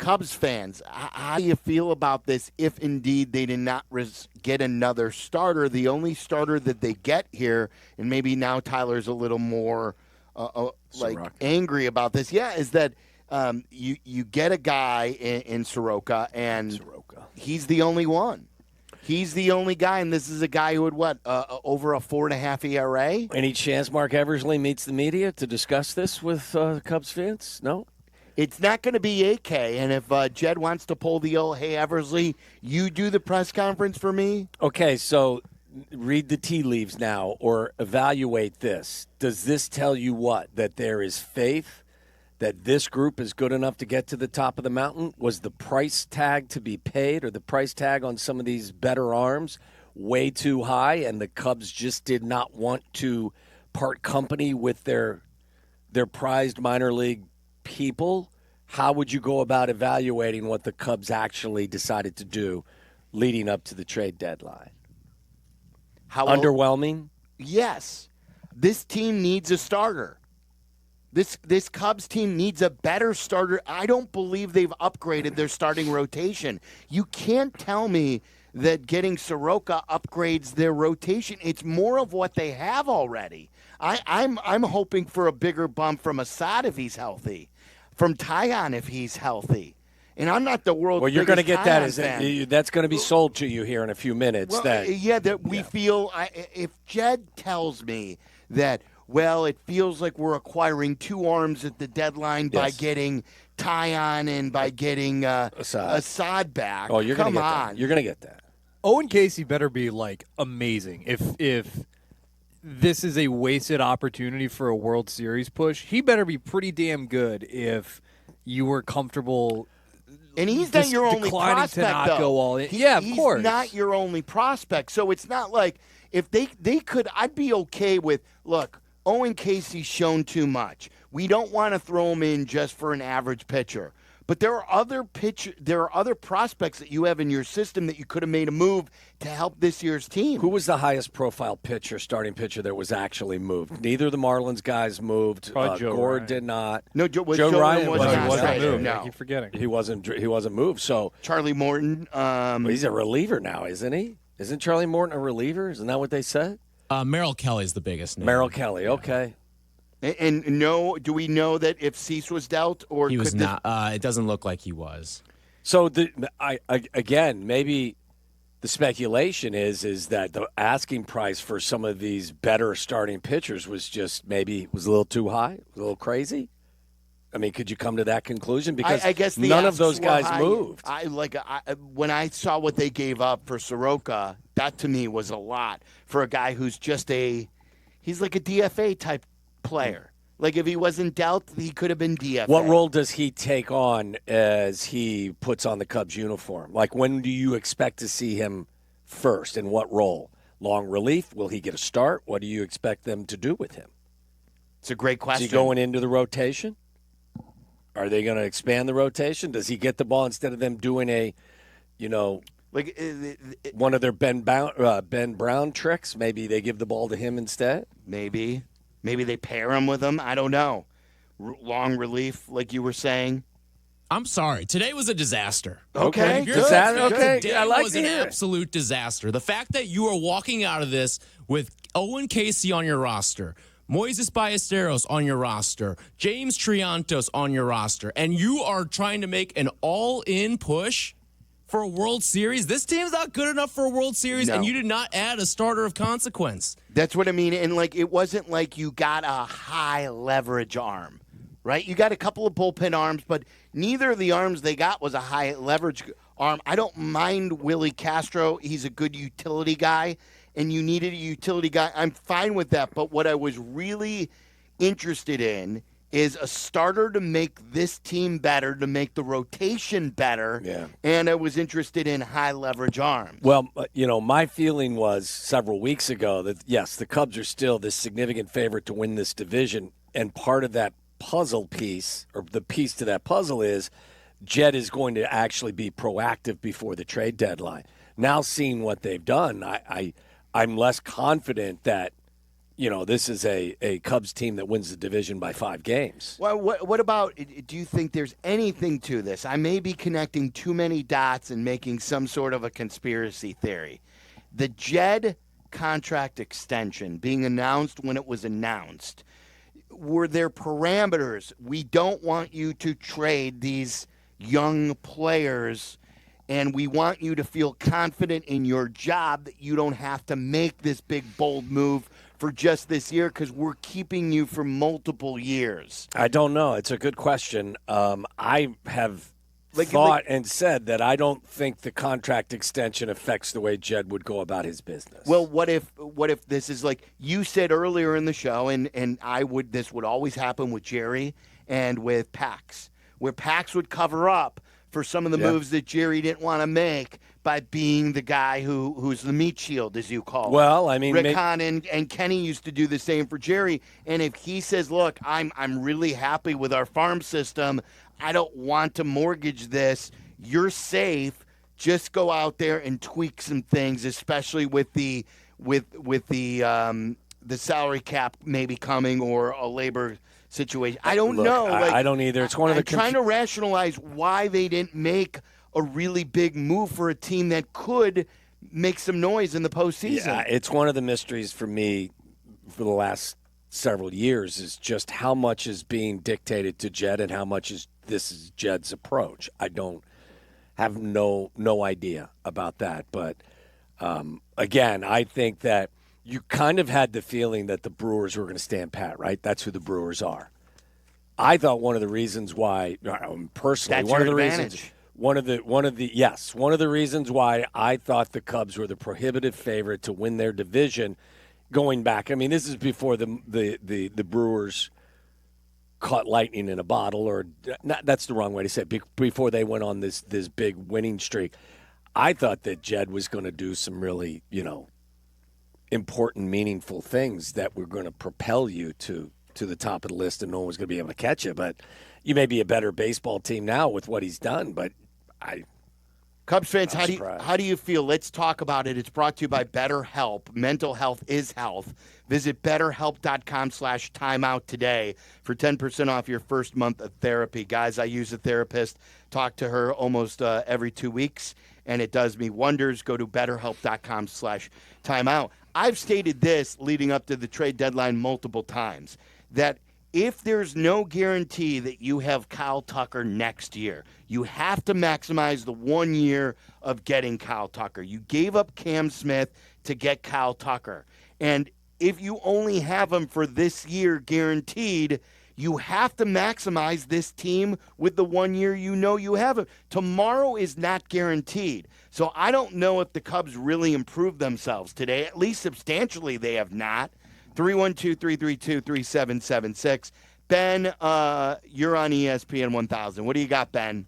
Cubs fans, how do you feel about this if indeed they did not get another starter? The only starter that they get here, and maybe now Tyler's a little more angry about this, is that you get a guy in Soroka, and he's the only one. He's the only guy, and this is a guy who would, over a 4.5 ERA? Any chance Mark Eversley meets the media to discuss this with Cubs fans? No? It's not going to be AK, and if Jed wants to pull the old, hey, Eversley, you do the press conference for me? Okay, so read the tea leaves now or evaluate this. Does this tell you what? That there is faith that this group is good enough to get to the top of the mountain? Was the price tag to be paid or the price tag on some of these better arms way too high and the Cubs just did not want to part company with their prized minor league people? How would you go about evaluating what the Cubs actually decided to do leading up to the trade deadline? Underwhelming? Yes. This team needs a starter. This Cubs team needs a better starter. I don't believe they've upgraded their starting rotation. You can't tell me that getting Soroka upgrades their rotation. It's more of what they have already. I'm hoping for a bigger bump from Assad if he's healthy, from Tyon if he's healthy. And I'm not the world's biggest Well, you're going to get Tyon that. fan. That's going to be sold to you here in a few minutes. We feel if Jed tells me that, well, it feels like we're acquiring two arms at the deadline by getting Tyon and by getting Assad back. Oh, you're Come gonna get on. that. You're going to get that. Owen Casey better be, amazing. If this is a wasted opportunity for a World Series push, he better be pretty damn good if you were comfortable. And he's not your only prospect, to not though. go all in. He's of course. not your only prospect. So it's not like if they could, I'd be okay with, look, Owen Casey's shown too much. We don't want to throw him in just for an average pitcher. But there are other prospects that you have in your system that you could have made a move to help this year's team. Who was the highest profile starting pitcher that was actually moved? Neither of the Marlins guys moved. Gore Ryan. did not. No, Joe Ryan was not wasn't traded. moved. No. I keep forgetting. He wasn't moved. So Charlie Morton. he's a reliever now, isn't he? Isn't Charlie Morton a reliever? Isn't that what they said? Merrill Kelly's the biggest name. Merrill Kelly. Okay. And do we know that if Cease was dealt or He was could not. It doesn't look like he was. So again, maybe the speculation is that the asking price for some of these better starting pitchers was a little too high, a little crazy. I mean, could you come to that conclusion? Because I guess none of those asks were guys high. moved. When I saw what they gave up for Soroka, that to me was a lot for a guy who's he's like a DFA type player. Like if he wasn't dealt, he could have been DFA. What role does he take on as he puts on the Cubs uniform? Like when do you expect to see him first? In what role? Long relief? Will he get a start? What do you expect them to do with him? It's a great question. Is he going into the rotation? Are they going to expand the rotation? Does he get the ball instead of them doing one of their Ben Brown tricks? Maybe they give the ball to him instead? Maybe they pair him with him. I don't know. Long relief, like you were saying. I'm sorry. Today was a disaster. Okay. Today I like was to an hear it. absolute disaster. The fact that you are walking out of this with Owen Casey on your roster, Moises Ballesteros on your roster, James Triantos on your roster, and you are trying to make an all-in push for a World Series. This team's not good enough for a World Series, No. and you did not add a starter of consequence. That's what I mean. And it wasn't like you got a high leverage arm, right? You got a couple of bullpen arms, but neither of the arms they got was a high leverage arm. I don't mind Willie Castro. He's a good utility guy, and you needed a utility guy. I'm fine with that. But what I was really interested in is a starter to make this team better, to make the rotation better. Yeah. And I was interested in high leverage arms. Well, my feeling was several weeks ago that, yes, the Cubs are still this significant favorite to win this division. And part of that puzzle piece, or the piece to that puzzle, is Jed is going to actually be proactive before the trade deadline. Now seeing what they've done, I'm less confident that this is a Cubs team that wins the division by 5 games. Well, what about, do you think there's anything to this? I may be connecting too many dots and making some sort of a conspiracy theory. The Jed contract extension being announced when it was announced, were there parameters? We don't want you to trade these young players, and we want you to feel confident in your job that you don't have to make this big, bold move for just this year because we're keeping you for multiple years? I don't know. It's a good question. I have thought and said that I don't think the contract extension affects the way Jed would go about his business. Well, what if this is like you said earlier in the show, and this would always happen with Jerry and with Pax, where Pax would cover up for some of the moves that Jerry didn't want to make by being the guy who's the meat shield, as you call it. Well, I mean, Rick Hahn and Kenny used to do the same for Jerry. And if he says, look, I'm really happy with our farm system, I don't want to mortgage this, you're safe, just go out there and tweak some things, especially with the salary cap maybe coming or a labor situation. I don't know. I don't either. It's one of the trying to rationalize why they didn't make a really big move for a team that could make some noise in the postseason. Yeah, it's one of the mysteries for me for the last several years is just how much is being dictated to Jed and how much is Jed's approach. I don't have no idea about that. But again, I think that you kind of had the feeling that the Brewers were going to stand pat, right? That's who the Brewers are. I thought one of the reasons why, personally, that's one of your the advantage. reasons. One of the reasons why I thought the Cubs were the prohibitive favorite to win their division going back. I mean, this is before the Brewers caught lightning in a bottle, or that's the wrong way to say it, before they went on this big winning streak. I thought that Jed was going to do some really, important, meaningful things that were going to propel you to the top of the list, and no one was going to be able to catch you. But you may be a better baseball team now with what he's done, but Cubs fans, how do you feel? Let's talk about it. It's brought to you by BetterHelp. Mental health is health. Visit BetterHelp.com/timeout today for 10% off your first month of therapy. Guys, I use a therapist. Talk to her almost every 2 weeks, and it does me wonders. Go to BetterHelp.com/timeout. I've stated this leading up to the trade deadline multiple times, that if there's no guarantee that you have Kyle Tucker next year, you have to maximize the 1 year of getting Kyle Tucker. You gave up Cam Smith to get Kyle Tucker. And if you only have him for this year guaranteed, you have to maximize this team with the 1 year you have him. Tomorrow is not guaranteed. So I don't know if the Cubs really improved themselves today. At least substantially they have not. 312-332-3776. Ben, you're on ESPN 1000. What do you got, Ben?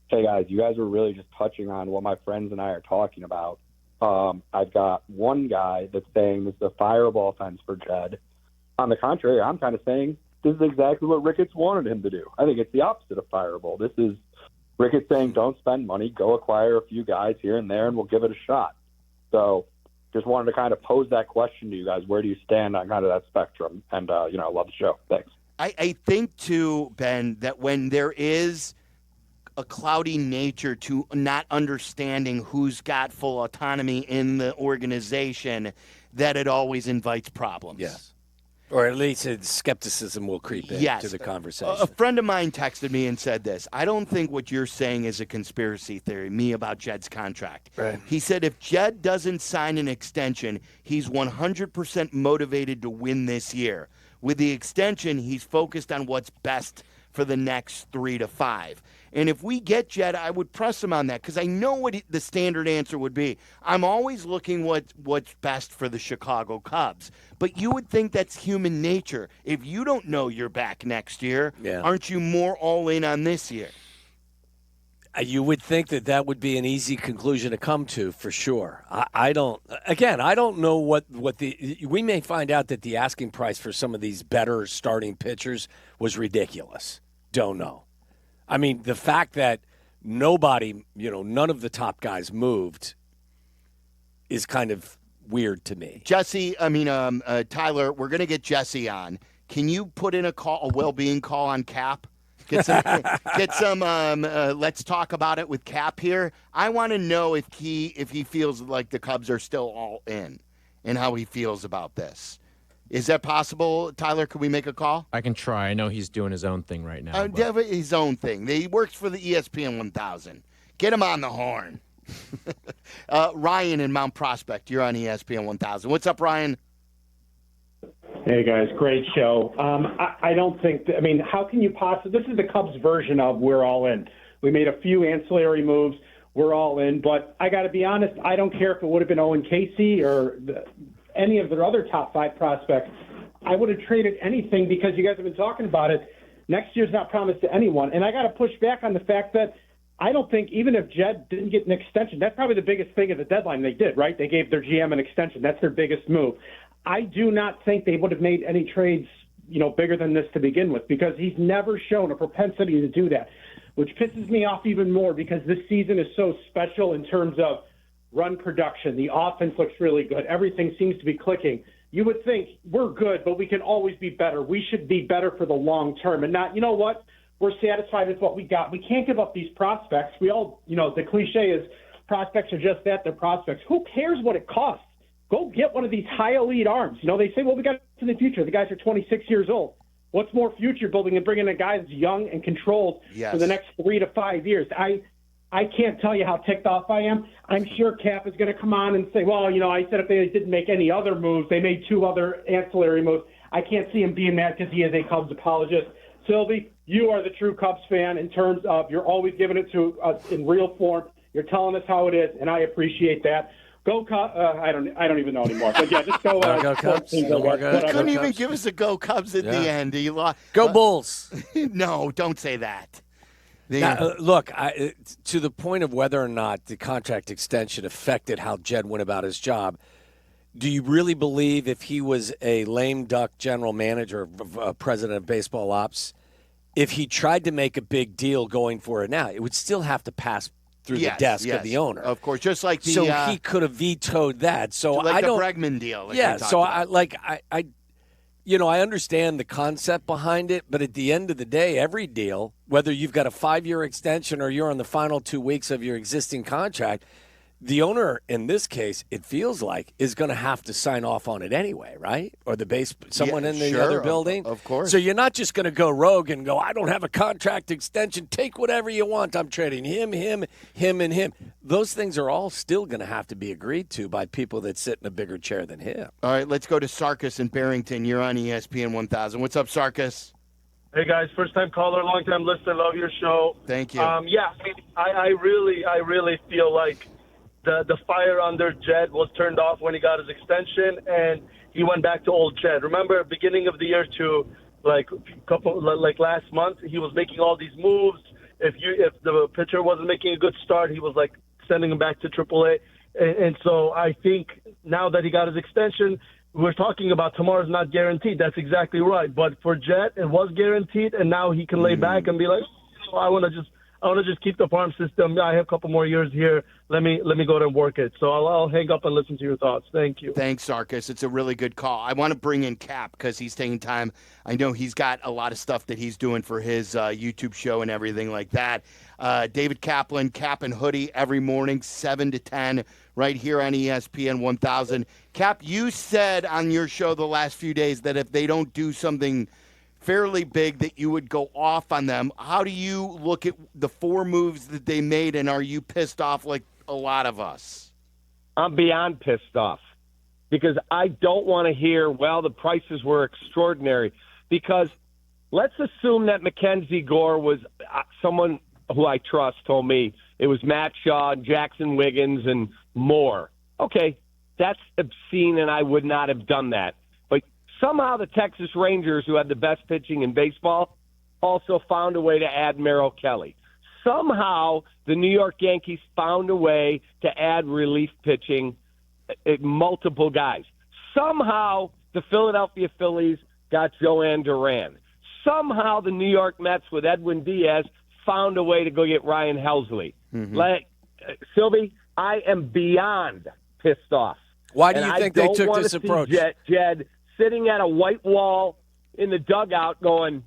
Hey, guys, you guys were really just touching on what my friends and I are talking about. I've got one guy that's saying this is a fireable offense for Jed. On the contrary, I'm kind of saying this is exactly what Ricketts wanted him to do. I think it's the opposite of fireable. This is Ricketts saying don't spend money, go acquire a few guys here and there, and we'll give it a shot. So just wanted to kind of pose that question to you guys. Where do you stand on kind of that spectrum? And, I love the show. Thanks. I think, too, Ben, that when there is a cloudy nature to not understanding who's got full autonomy in the organization, that it always invites problems. Yes. Or at least skepticism will creep into the conversation. A friend of mine texted me and said this: I don't think what you're saying is a conspiracy theory, me about Jed's contract. Right. He said if Jed doesn't sign an extension, he's 100% motivated to win this year. With the extension, he's focused on what's best for the next 3 to 5. And if we get Jed, I would press him on that because I know what the standard answer would be. I'm always looking what's best for the Chicago Cubs. But you would think that's human nature. If you don't know you're back next year, aren't you more all in on this year? You would think that would be an easy conclusion to come to, for sure. I don't know what we may find out that the asking price for some of these better starting pitchers was ridiculous. Don't know. I mean, the fact that none of the top guys moved is kind of weird to me. Tyler, we're going to get Jesse on. Can you put in a well-being call on Cap? Get some. Let's talk about it with Cap here. I want to know if he feels like the Cubs are still all in, and how he feels about this. Is that possible, Tyler? Can we make a call? I can try. I know he's doing his own thing right now. His own thing. He works for the ESPN 1000. Get him on the horn. Ryan in Mount Prospect, you're on ESPN 1000. What's up, Ryan? Hey, guys. Great show. I don't think – how can you possibly – this is the Cubs version of we're all in. We made a few ancillary moves. We're all in. But I got to be honest, I don't care if it would have been Owen Casey or any of their other top 5 prospects. I would have traded anything because you guys have been talking about it. Next year's not promised to anyone. And I got to push back on the fact that I don't think even if Jed didn't get an extension, that's probably the biggest thing at the deadline they did, right? They gave their GM an extension. That's their biggest move. I do not think they would have made any trades, bigger than this to begin with, because he's never shown a propensity to do that, which pisses me off even more because this season is so special in terms of run production. The offense looks really good. Everything seems to be clicking. You would think we're good, but we can always be better. We should be better for the long term and not, you know what? We're satisfied with what we got. We can't give up these prospects. We all, the cliche is prospects are just that, they're prospects. Who cares what it costs? Go get one of these high elite arms. They say, well, we got to the future. The guys are 26 years old. What's more future building than bringing a guy that's young and controlled for the next 3 to 5 years? I can't tell you how ticked off I am. I'm sure Cap is going to come on and say, well, I said if they didn't make any other moves, they made 2 other ancillary moves. I can't see him being mad because he is a Cubs apologist. Silvy, you are the true Cubs fan in terms of you're always giving it to us in real form. You're telling us how it is, and I appreciate that. Go Cubs! I don't even know anymore. But yeah, just go. Go Cubs. You couldn't even give us a go Cubs at the end. You lost. Go Bulls. No, don't say that. Now, look, to the point of whether or not the contract extension affected how Jed went about his job, do you really believe if he was a lame duck general manager, president of baseball ops, if he tried to make a big deal going for it now, it would still have to pass through the desk of the owner? Of course, just like the... So he could have vetoed that. So like I the don't... Bregman deal. I understand the concept behind it, but at the end of the day, every deal, whether you've got a 5-year extension or you're on the final 2 weeks of your existing contract, the owner, in this case, it feels like, is going to have to sign off on it anyway, right? Or someone in the other building? Of course. So you're not just going to go rogue and go, I don't have a contract extension. Take whatever you want. I'm trading him, and him. Those things are all still going to have to be agreed to by people that sit in a bigger chair than him. All right, let's go to Sarkis in Barrington. You're on ESPN 1000. What's up, Sarkis? Hey guys, first time caller, long time listener. Love your show. Thank you. I really feel like the fire under Jed was turned off when he got his extension, and he went back to old Jed. Remember, beginning of the year to like last month, he was making all these moves. If the pitcher wasn't making a good start, he was like sending him back to AAA. And so I think now that he got his extension, we're talking about tomorrow's not guaranteed. That's exactly right. But for Jed, it was guaranteed, and now he can lay back and be like, I want to just keep the farm system. I have a couple more years here. Let me go and work it. So I'll hang up and listen to your thoughts. Thank you. Thanks, Sarkis. It's a really good call. I want to bring in Cap because he's taking time. I know he's got a lot of stuff that he's doing for his YouTube show and everything like that. David Kaplan, Cap and Hoodie, every morning, 7 to 10, right here on ESPN 1000. Cap, you said on your show the last few days that if they don't do something fairly big that you would go off on them. How do you look at the 4 moves that they made, and are you pissed off like a lot of us? I'm beyond pissed off because I don't want to hear, well, the prices were extraordinary, because let's assume that Mackenzie Gore was someone who I trust told me it was Matt Shaw, Jackson Wiggins, and more. Okay, that's obscene, and I would not have done that. Somehow the Texas Rangers, who had the best pitching in baseball, also found a way to add Merrill Kelly. Somehow the New York Yankees found a way to add relief pitching, multiple guys. Somehow the Philadelphia Phillies got Joanne Duran. Somehow the New York Mets with Edwin Diaz found a way to go get Ryan Helsley. Silvy, I am beyond pissed off. Why do And you I think they don't took wanna this see approach? Jed sitting at a white wall in the dugout going,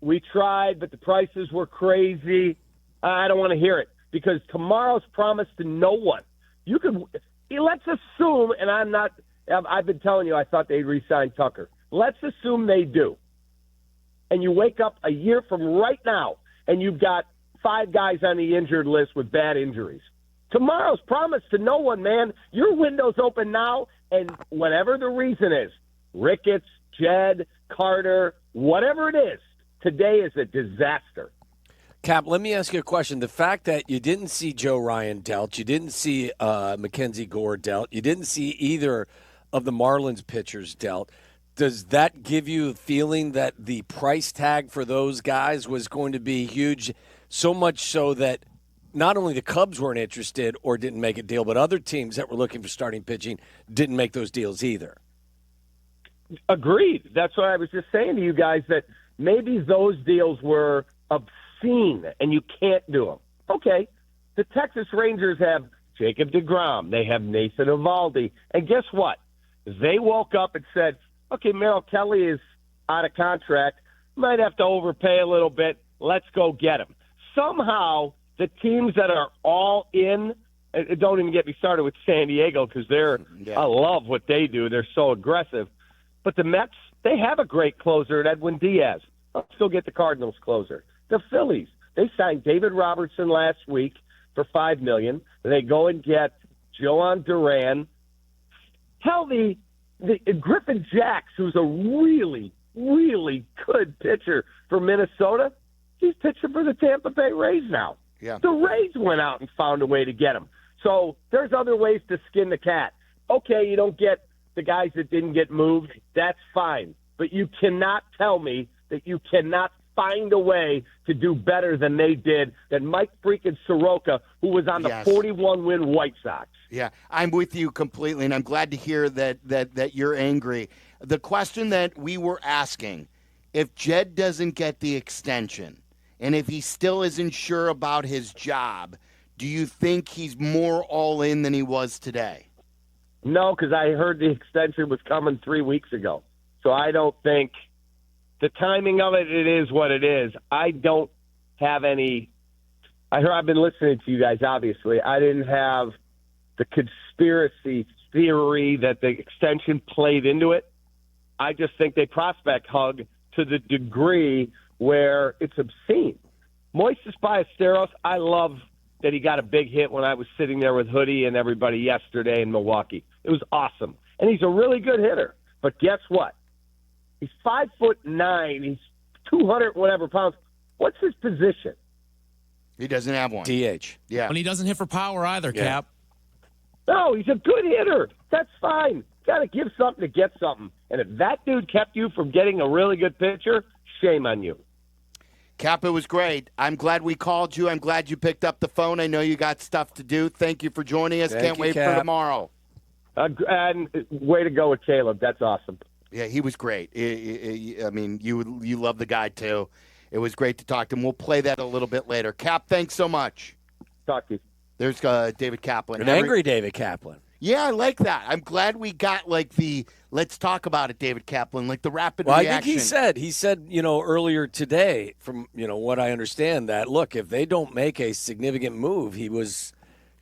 we tried, but the prices were crazy. I don't want to hear it because tomorrow's promised to no one. Let's assume, and I've been telling you I thought they'd re-sign Tucker. Let's assume they do. And you wake up a year from right now, and you've got 5 guys on the injured list with bad injuries. Tomorrow's promised to no one, man. Your window's open now, and whatever the reason is, Ricketts, Jed, Carter, whatever it is, today is a disaster. Cap, let me ask you a question. The fact that you didn't see Joe Ryan dealt, you didn't see Mackenzie Gore dealt, you didn't see either of the Marlins pitchers dealt, does that give you a feeling that the price tag for those guys was going to be huge, so much so that not only the Cubs weren't interested or didn't make a deal, but other teams that were looking for starting pitching didn't make those deals either? Agreed. That's what I was just saying to you guys, that maybe those deals were obscene and you can't do them. Okay, the Texas Rangers have Jacob deGrom. They have Nathan Eovaldi. And guess what? They woke up and said, okay, Merrill Kelly is out of contract. Might have to overpay a little bit. Let's go get him. Somehow, the teams that are all in, and don't even get me started with San Diego because I love what they do. They're so aggressive. But the Mets, they have a great closer at Edwin Diaz. Let's go get the Cardinals closer. The Phillies, they signed David Robertson last week for $5 million. They go and get Joan Duran. Hell, the Griffin Jacks, who's a really, really good pitcher for Minnesota, he's pitching for the Tampa Bay Rays now. Yeah. The Rays went out and found a way to get him. So there's other ways to skin the cat. Okay, you don't get the guys that didn't get moved. That's fine. But you cannot tell me that you cannot find a way to do better than they did, than Mike freaking Soroka, who was on the 41-win White Sox. Yeah, I'm with you completely, and I'm glad to hear that you're angry. The question that we were asking, if Jed doesn't get the extension, and if he still isn't sure about his job, do you think he's more all in than he was today? No, because I heard the extension was coming 3 weeks ago. So I don't think the timing of it is what it is. I don't have any – I've been listening to you guys, obviously. I didn't have the conspiracy theory that the extension played into it. I just think they prospect hug to the degree where it's obscene. Moises Ballesteros, I love that he got a big hit when I was sitting there with Hoodie and everybody yesterday in Milwaukee. It was awesome. And he's a really good hitter. But guess what? He's 5'9". He's 200 whatever pounds. What's his position? He doesn't have one. DH. Yeah. And he doesn't hit for power either, Cap. No, he's a good hitter. That's fine. Got to give something to get something. And if that dude kept you from getting a really good pitcher, shame on you. Cap, it was great. I'm glad we called you. I'm glad you picked up the phone. I know you got stuff to do. Thank you for joining us. Can't wait for tomorrow. And way to go with Caleb. That's awesome. Yeah, he was great. I mean, you love the guy, too. It was great to talk to him. We'll play that a little bit later. Cap, thanks so much. Talk to you. There's David Kaplan. An angry David Kaplan. Yeah, I like that. I'm glad we got like the let's talk about it, David Kaplan, like the rapid reaction. I think he said, earlier today, from what I understand, that look, if they don't make a significant move, he was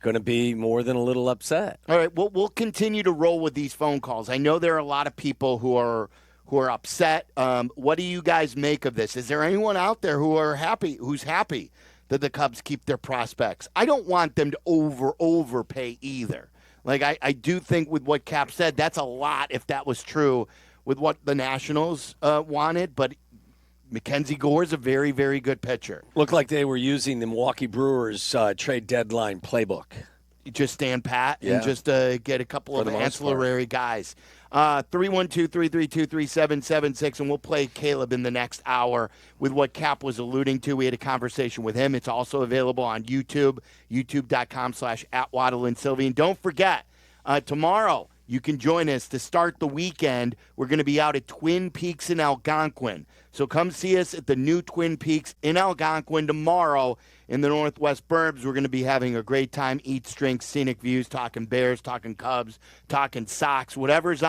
going to be more than a little upset. All right, we'll continue to roll with these phone calls. I know there are a lot of people who are upset. What do you guys make of this? Is there anyone out there who's happy that the Cubs keep their prospects? I don't want them to overpay either. Like, I do think with what Cap said, that's a lot if that was true with what the Nationals wanted. But Mackenzie Gore is a very, very good pitcher. Looked like they were using the Milwaukee Brewers trade deadline playbook. You just stand pat and just get a couple of ancillary guys. 312-332-3776, and we'll play Caleb in the next hour with what Cap was alluding to. We had a conversation with him. It's also available on YouTube, youtube.com/@Waddle and Silvy. And don't forget, tomorrow, you can join us to start the weekend. We're going to be out at Twin Peaks in Algonquin. So come see us at the new Twin Peaks in Algonquin tomorrow in the Northwest Burbs. We're going to be having a great time, eats, drinks, scenic views, talking Bears, talking Cubs, talking Sox, whatever's on